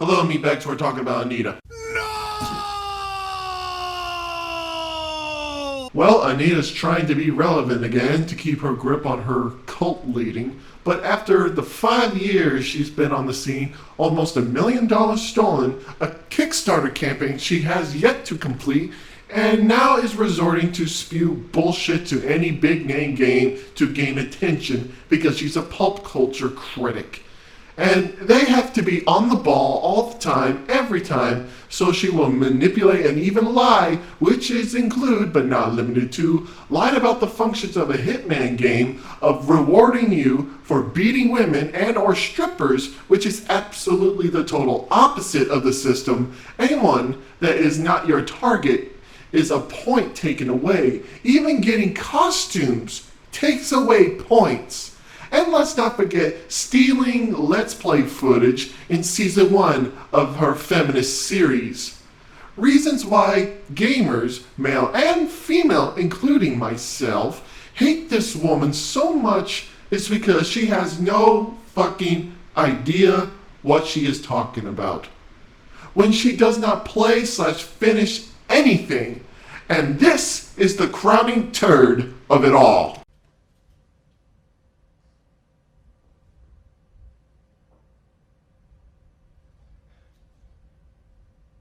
Hello, me back to our talking about Anita. No! Well, Anita's trying to be relevant again to keep her grip on her cult leading, but after the 5 years she's been on the scene, almost $1 million stolen, a Kickstarter campaign she has yet to complete, and now is resorting to spew bullshit to any big name game to gain attention because she's a pulp culture critic. And they have to be on the ball all the time, every time, so she will manipulate and even lie, which is include, but not limited to, lying about the functions of a hitman game of rewarding you for beating women and or strippers, which is absolutely the total opposite of the system. Anyone that is not your target is a point taken away. Even getting costumes takes away points. And let's not forget stealing Let's Play footage in Season 1 of her feminist series. Reasons why gamers, male and female, including myself, hate this woman so much is because she has no fucking idea what she is talking about. When she does not play/finish anything. And this is the crowning turd of it all.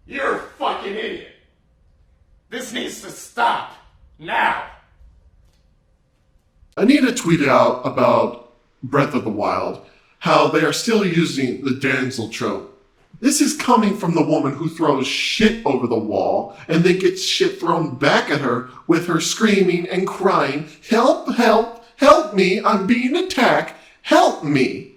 You're a fucking idiot. This needs to stop. Now. Anita tweeted out about Breath of the Wild, how they are still using the damsel trope. This is coming from the woman who throws shit over the wall and then gets shit thrown back at her with her screaming and crying, "Help, help, help me, I'm being attacked, help me."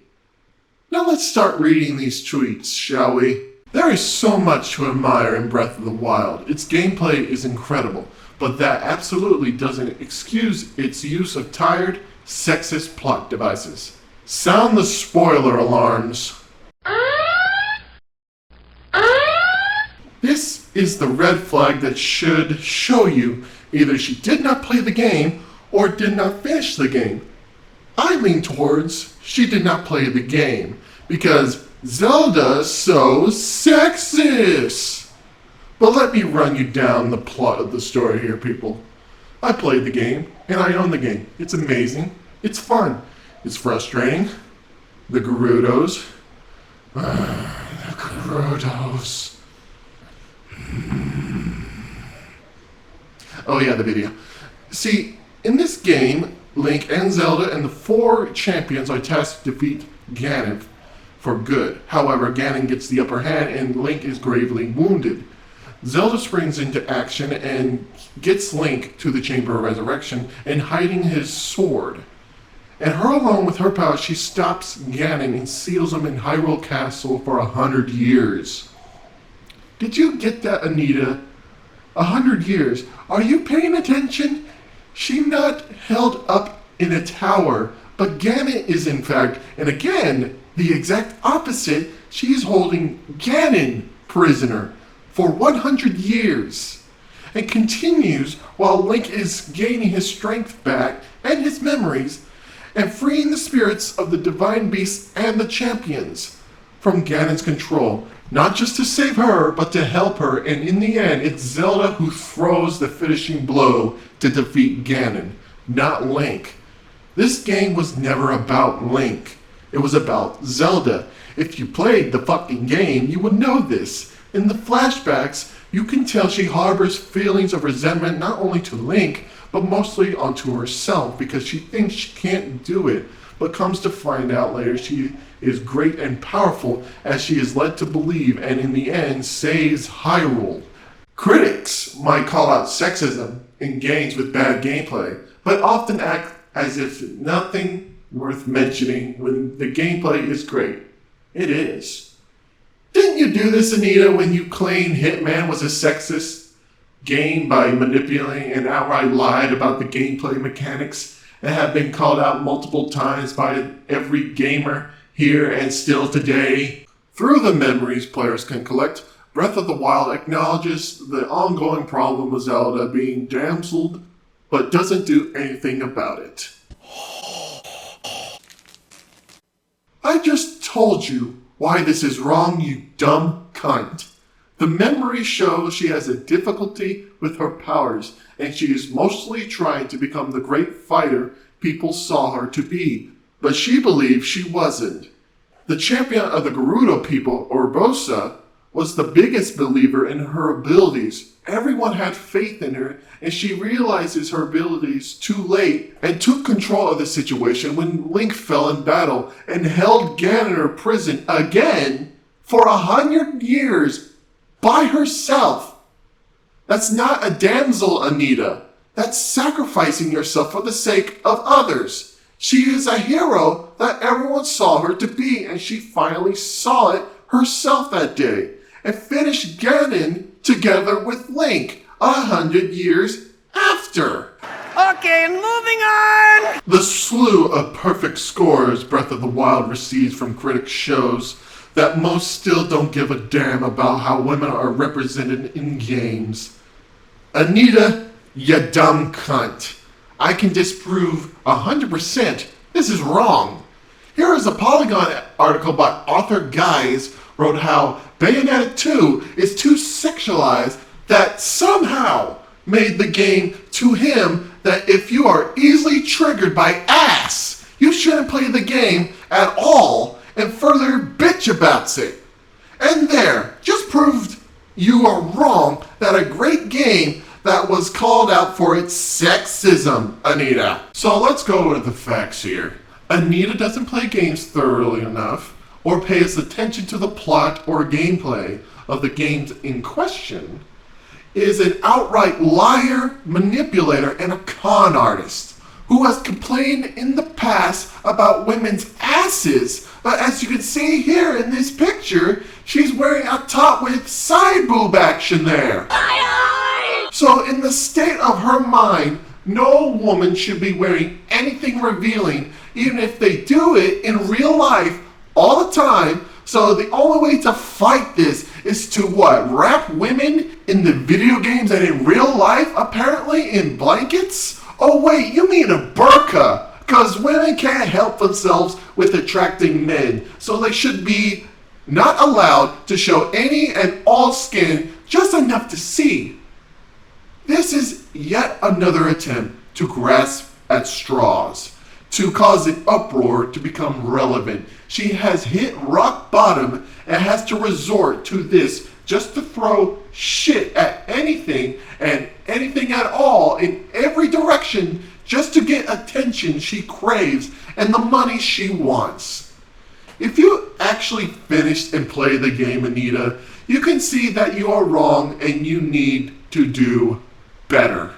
Now let's start reading these tweets, shall we? There is so much to admire in Breath of the Wild. Its gameplay is incredible, but that absolutely doesn't excuse its use of tired, sexist plot devices. Sound the spoiler alarms. This is the red flag that should show you either she did not play the game or did not finish the game. I lean towards she did not play the game because Zelda's so sexist. But let me run you down the plot of the story here, people. I played the game and I own the game. It's amazing. It's fun. It's frustrating. The Gerudos. The Gerudos. Oh yeah, the video. See, in this game, Link and Zelda and the 4 champions are tasked to defeat Ganon for good. However, Ganon gets the upper hand and Link is gravely wounded. Zelda springs into action and gets Link to the Chamber of Resurrection and hiding his sword. And her along with her power, she stops Ganon and seals him in Hyrule Castle for 100 years. Did you get that, Anita? 100 years. Are you paying attention? She not held up in a tower, but Ganon is in fact, and again, the exact opposite. She's holding Ganon prisoner for 100 years and continues while Link is gaining his strength back and his memories and freeing the spirits of the divine beasts and the champions from Ganon's control. Not just to save her, but to help her, and in the end, it's Zelda who throws the finishing blow to defeat Ganon, not Link. This game was never about Link. It was about Zelda. If you played the fucking game, you would know this. In the flashbacks, you can tell she harbors feelings of resentment not only to Link, but mostly onto herself because she thinks she can't do it, but comes to find out later she is great and powerful as she is led to believe and in the end saves Hyrule. Critics might call out sexism in games with bad gameplay, but often act as if nothing worth mentioning when the gameplay is great. It is. Didn't you do this, Anita, when you claimed Hitman was a sexist game by manipulating and outright lied about the gameplay mechanics and have been called out multiple times by every gamer here and still today? Through the memories players can collect, Breath of the Wild acknowledges the ongoing problem of Zelda being damseled, but doesn't do anything about it. I just told you Why this is wrong, you dumb cunt. The memory shows she has a difficulty with her powers, and she is mostly trying to become the great fighter people saw her to be, but she believes she wasn't. The champion of the Gerudo people, Urbosa, was the biggest believer in her abilities. Everyone had faith in her, and she realizes her abilities too late and took control of the situation when Link fell in battle and held Ganon in prison again for 100 years by herself. That's not a damsel, Anita. That's sacrificing yourself for the sake of others. She is a hero that everyone saw her to be, and she finally saw it herself that day and finished Ganon together with Link 100 years after. Okay, moving on! The slew of perfect scores Breath of the Wild receives from critics shows that most still don't give a damn about how women are represented in games. Anita, ya dumb cunt. I can disprove 100% this is wrong. Here is a Polygon article by author Guys wrote how Bayonetta 2 is too sexualized that somehow made the game to him that if you are easily triggered by ass, you shouldn't play the game at all, and further bitch about it. And there, just proved you are wrong that a great game that was called out for its sexism, Anita. So let's go with the facts here. Anita doesn't play games thoroughly enough or pays attention to the plot or gameplay of the games in question, is an outright liar, manipulator, and a con artist who has complained in the past about women's asses, but as you can see here in this picture, she's wearing a top with side boob action there. So in the state of her mind, no woman should be wearing anything revealing, even if they do it in real life all the time. So the only way to fight this is to what? Wrap women in the video games and in real life, apparently in blankets? Oh wait, you mean a burqa? Because women can't help themselves with attracting men, so they should be not allowed to show any and all skin, just enough to see. This is yet another attempt to grasp at straws, to cause an uproar to become relevant. She has hit rock bottom and has to resort to this just to throw shit at anything and anything at all in every direction just to get attention she craves and the money she wants. If you actually finished and play the game, Anita, you can see that you are wrong and you need to do better.